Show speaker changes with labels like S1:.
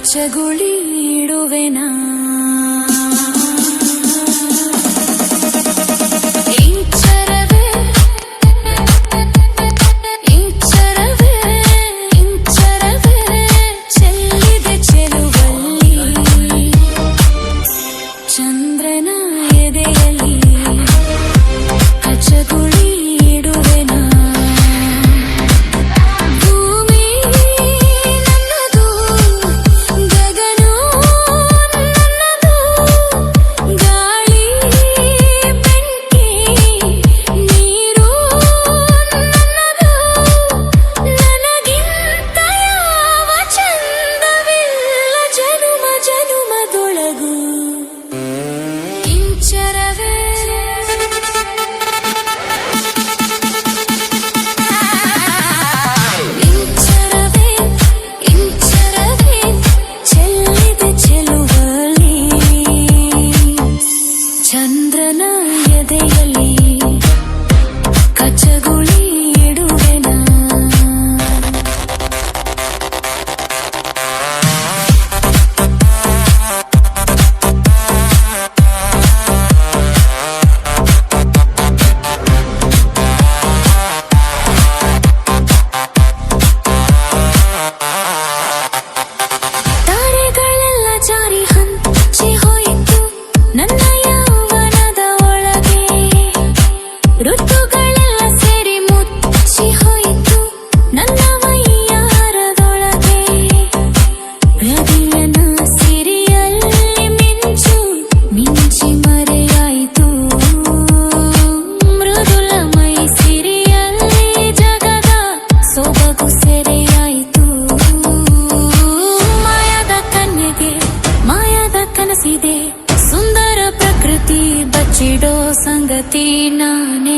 S1: ಕಚಗುಳಿ ಇಡುವೆನಾ ಚಂದ್ರನ ಎದೆಯಲ್ಲಿ ಕಚಗುಳಿ ಇಡುವೆನಾ ಭೂಮಿ ನನ್ನದು ಗಗನ ನನ್ನದು ಗಾಳಿ ಬೆಂಕಿ ನೀರು ನನ್ನದು ನನಗಿಂತ ಯಾವ ಚಂದವಿಲ್ಲ ಜನುಮ ಜನುಮದೊಳಗೂ ಇಂಚರವೇ ಇಂಚರವೇ ಇಂಚರವೇ ಚೆಲ್ಲಿದೆ ಚೆಲುವಲ್ಲಿ ಚಂದ್ರನ ಎದೆಯಲ್ಲಿ ಕಚಗುಳಿ ಇಡುವೆನಾ ತಾರೆಗಳೆಲ್ಲ ಜಾರಿ ಹಂಚಿ ಹೋಯಿತು ನನ್ನ ಯೌವನದ ಒಳಗೆ ಋತುಗಳೆಲ್ಲ ಸೇರಿ ಮುಚ್ಚಿ ಹೋಯಿತು ನನ್ನ ವೈಯಾರದೊಳಗೆ ಹೃದಯನ ಸಿರಿಯಲ್ಲಿ ಮಿಂಚು ಮಿಂಚಿ ಮರೆಯಾಯಿತು ಮೃದುಲ ಮೈ ಸಿರಿಯಲ್ಲಿ ಜಗದ ಸೊಬಗು ಸೆರೆಯಾಯಿತು ಮಾಯದ ಕನ್ಯೆಗೆ ಮಾಯದ ಕನಸಿದೆ ಸುಂದರ ಪ್ರಕೃತಿ ಬಚ್ಚಿಡೋ ಸಂಗತಿ ನಾನೇ